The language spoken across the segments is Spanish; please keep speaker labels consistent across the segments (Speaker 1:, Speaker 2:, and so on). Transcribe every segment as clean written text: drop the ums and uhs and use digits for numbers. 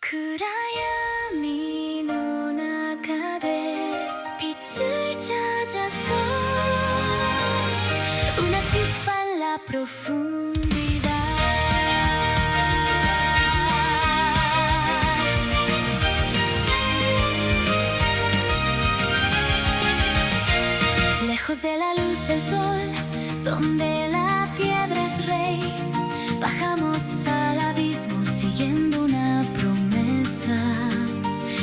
Speaker 1: 暗闇の中で빛을 찾아서 una chispa en la profundidad. Lejos de la luz del sol, donde la piedra es rey, bajamos al abismo siguiendo una promesa.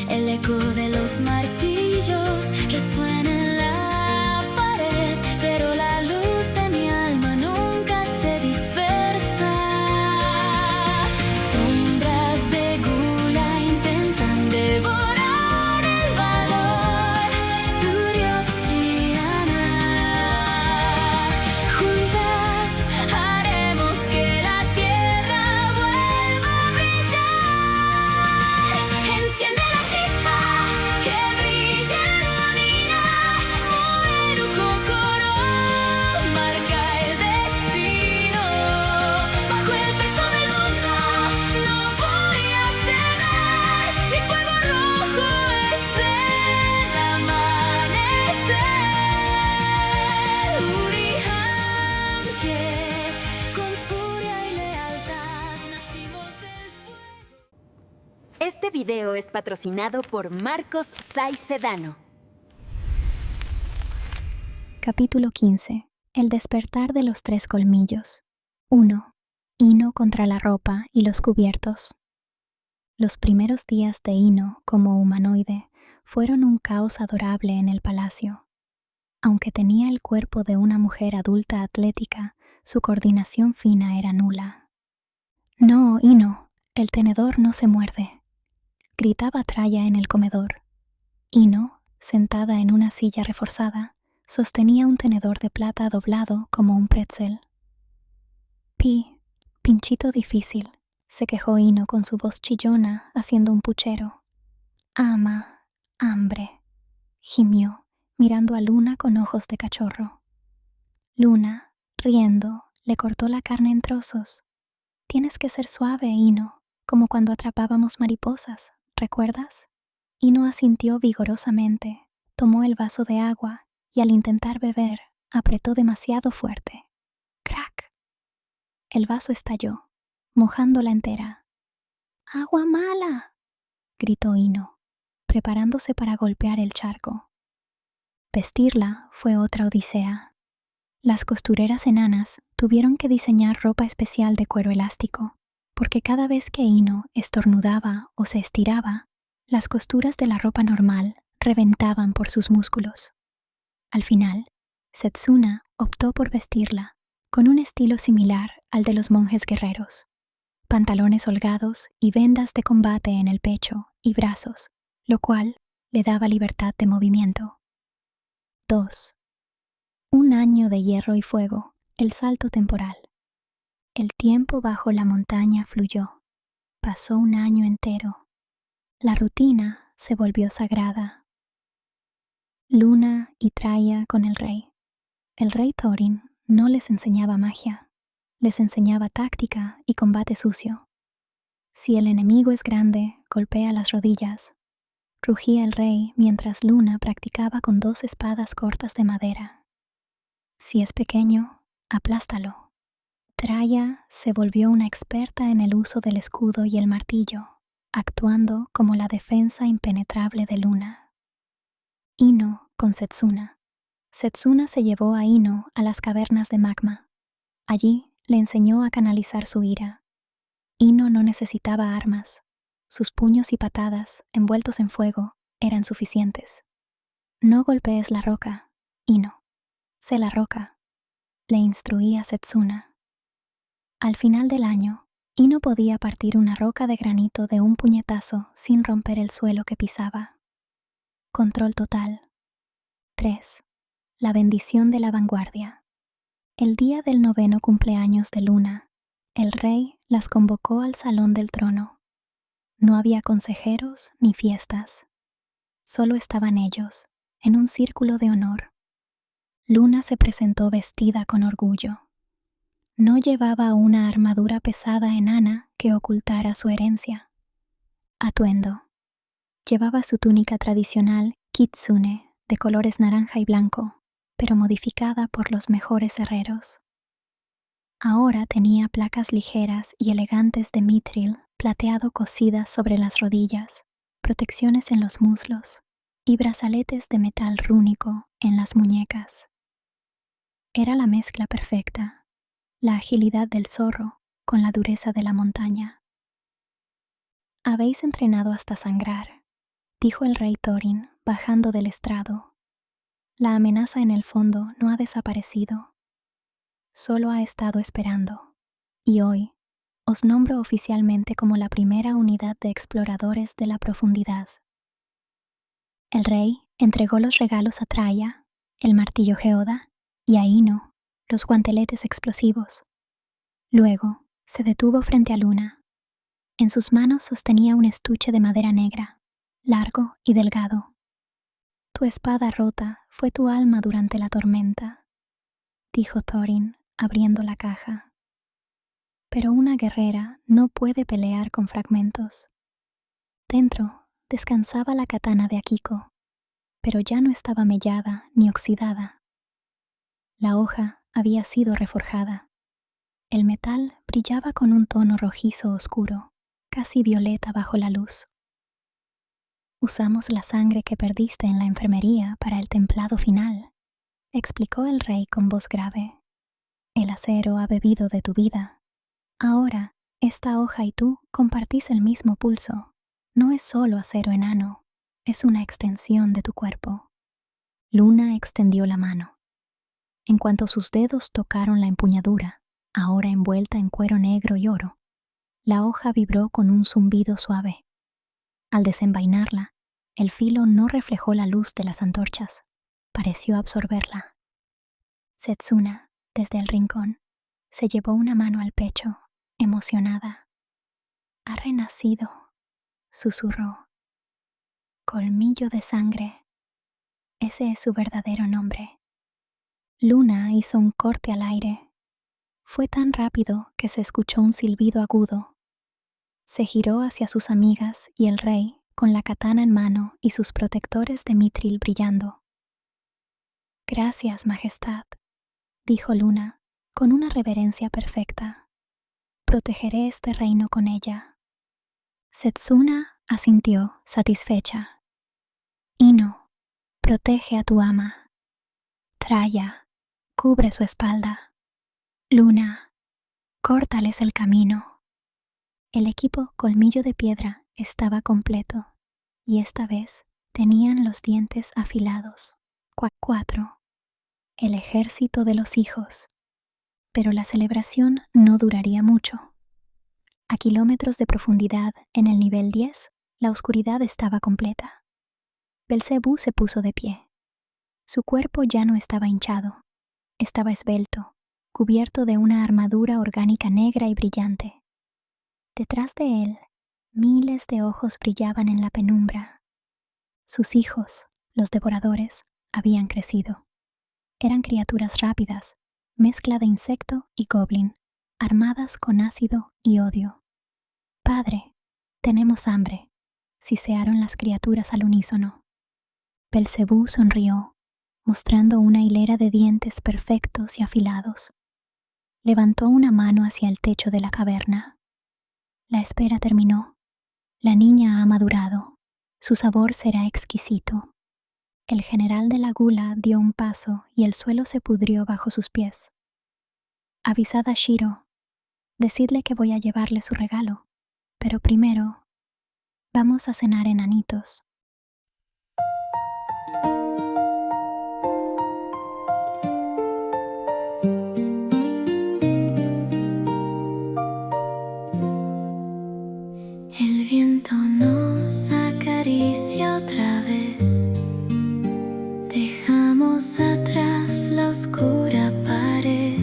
Speaker 1: El eco de los martillos resuena en la pared, pero la luz de mi alma nunca se dispersa. Sombras de gula intentan devorar el valor. 두렵지 않아. Juntas haremos que la tierra vuelva a brillar. Enciende la chispa que brilla en la mina. Mover un kokoro marca el destino. Bajo el peso del mundo no voy a ceder. Mi fuego rojo es el amanecer. 우리 함께 con furia y lealtad nacimos del fuego.
Speaker 2: Este video es patrocinado por Marcos Saiz Sedano.
Speaker 3: Capítulo 15. El despertar de los tres colmillos. 1. Ino contra la ropa y los cubiertos. Los primeros días de Ino como humanoide fueron un caos adorable en el palacio. Aunque tenía el cuerpo de una mujer adulta atlética, su coordinación fina era nula. «No, Ino, el tenedor no se muerde», gritaba Traya en el comedor. Ino, sentada en una silla reforzada, sostenía un tenedor de plata doblado como un pretzel. Pinchito difícil», se quejó Ino con su voz chillona, haciendo un puchero. «Ama, hambre», gimió, mirando a Luna con ojos de cachorro. Luna, riendo, le cortó la carne en trozos. «Tienes que ser suave, Ino, como cuando atrapábamos mariposas, ¿recuerdas?» Ino asintió vigorosamente, tomó el vaso de agua y al intentar beber, apretó demasiado fuerte. ¡Crack! El vaso estalló, mojándola entera. «¡Agua mala!», gritó Ino, preparándose para golpear el charco. Vestirla fue otra odisea. Las costureras enanas tuvieron que diseñar ropa especial de cuero elástico, porque cada vez que Ino estornudaba o se estiraba, las costuras de la ropa normal reventaban por sus músculos. Al final, Setsuna optó por vestirla con un estilo similar al de los monjes guerreros: pantalones holgados y vendas de combate en el pecho y brazos, lo cual le daba libertad de movimiento. 2. Un año de hierro y fuego, el salto temporal. El tiempo bajo la montaña fluyó. Pasó un año entero. La rutina se volvió sagrada. Luna y Traya con el rey. El rey Thorin no les enseñaba magia, les enseñaba táctica y combate sucio. Si el enemigo es grande, golpea las rodillas. Rugía el rey mientras Luna practicaba con 2 espadas cortas de madera. Si es pequeño, aplástalo. Traya se volvió una experta en el uso del escudo y el martillo, actuando como la defensa impenetrable de Luna. Ino con Setsuna. Setsuna se llevó a Ino a las cavernas de magma. Allí le enseñó a canalizar su ira. Ino no necesitaba armas. Sus puños y patadas, envueltos en fuego, eran suficientes. «No golpees la roca, Ino. Sé la roca», le instruía Setsuna. Al final del año, Ino podía partir una roca de granito de un puñetazo sin romper el suelo que pisaba. Control total. 3. La bendición de la vanguardia. El día del 9º cumpleaños de Luna, el rey las convocó al salón del trono. No había consejeros ni fiestas. Solo estaban ellos, en un círculo de honor. Luna se presentó vestida con orgullo. No llevaba una armadura pesada enana que ocultara su herencia. Atuendo. Llevaba su túnica tradicional kitsune de colores naranja y blanco, pero modificada por los mejores herreros. Ahora tenía placas ligeras y elegantes de mithril plateado cosidas sobre las rodillas, protecciones en los muslos y brazaletes de metal rúnico en las muñecas. Era la mezcla perfecta, la agilidad del zorro con la dureza de la montaña. «Habéis entrenado hasta sangrar», dijo el rey Thorin, bajando del estrado. La amenaza en el fondo no ha desaparecido. Solo ha estado esperando. Y hoy os nombro oficialmente como la primera unidad de exploradores de la profundidad. El rey entregó los regalos a Traia, el martillo Geoda, y a Ino, los guanteletes explosivos. Luego se detuvo frente a Luna. En sus manos sostenía un estuche de madera negra, largo y delgado. «Tu espada rota fue tu alma durante la tormenta», dijo Thorin, abriendo la caja. «Pero una guerrera no puede pelear con fragmentos». Dentro descansaba la katana de Akiko, pero ya no estaba mellada ni oxidada. La hoja había sido reforjada. El metal brillaba con un tono rojizo oscuro, casi violeta bajo la luz. «Usamos la sangre que perdiste en la enfermería para el templado final», explicó el rey con voz grave. «El acero ha bebido de tu vida. Ahora, esta hoja y tú compartís el mismo pulso. No es solo acero enano, es una extensión de tu cuerpo». Luna extendió la mano. En cuanto sus dedos tocaron la empuñadura, ahora envuelta en cuero negro y oro, la hoja vibró con un zumbido suave. Al desenvainarla, el filo no reflejó la luz de las antorchas, pareció absorberla. Setsuna, desde el rincón, se llevó una mano al pecho, emocionada. «Ha renacido», susurró. «Colmillo de sangre. Ese es su verdadero nombre». Luna hizo un corte al aire. Fue tan rápido que se escuchó un silbido agudo. Se giró hacia sus amigas y el rey, con la katana en mano y sus protectores de mithril brillando. «Gracias, Majestad», dijo Luna, con una reverencia perfecta. «Protegeré este reino con ella». Setsuna asintió, satisfecha. «Ino, protege a tu ama. Traia, cubre su espalda. Luna, córtales el camino». El equipo Colmillo de Piedra estaba completo, y esta vez tenían los dientes afilados. 4. El ejército de los hijos. Pero la celebración no duraría mucho. A kilómetros de profundidad, en el nivel 10, la oscuridad estaba completa. Belcebú se puso de pie. Su cuerpo ya no estaba hinchado. Estaba esbelto, cubierto de una armadura orgánica negra y brillante. Detrás de él, miles de ojos brillaban en la penumbra. Sus hijos, los devoradores, habían crecido. Eran criaturas rápidas, mezcla de insecto y goblin, armadas con ácido y odio. «Padre, tenemos hambre», sisearon las criaturas al unísono. Belcebú sonrió, mostrando una hilera de dientes perfectos y afilados. Levantó una mano hacia el techo de la caverna. La espera terminó. La niña ha madurado. Su sabor será exquisito. El general de la gula dio un paso y el suelo se pudrió bajo sus pies. «Avisad a Shiro. Decidle que voy a llevarle su regalo. Pero primero, vamos a cenar enanitos».
Speaker 1: El viento nos acaricia otra vez. Dejamos atrás la oscura pared.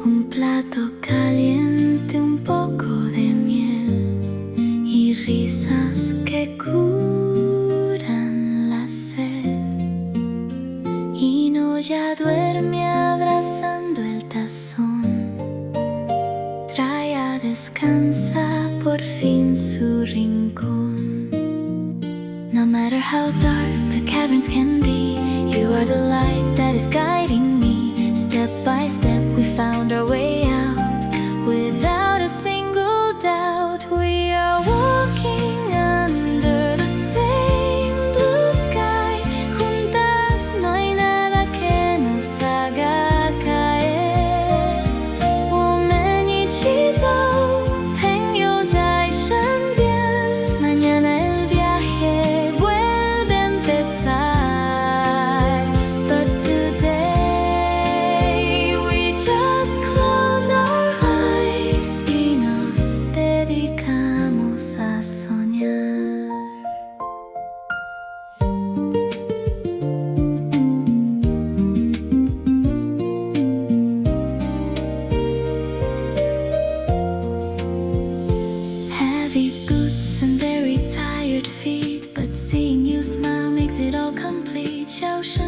Speaker 1: Un plato caliente, un poco de miel y risas que curan la sed. Y no ya duerme abrazando el tazón. Traia descansa por fin su how dark the caverns can be. You are the light that is guiding me. Step by step we found our way out. Without a single doubt, we are walking under the same blue sky. Juntas no hay nada que nos haga caer. 我们一起走，朋友在身边。Mañana el viaje vuelve a empezar. But today we just close our eyes y nos dedicamos a soñar. Heavy boots and very tired feet, but seeing you smile makes it all complete. 笑声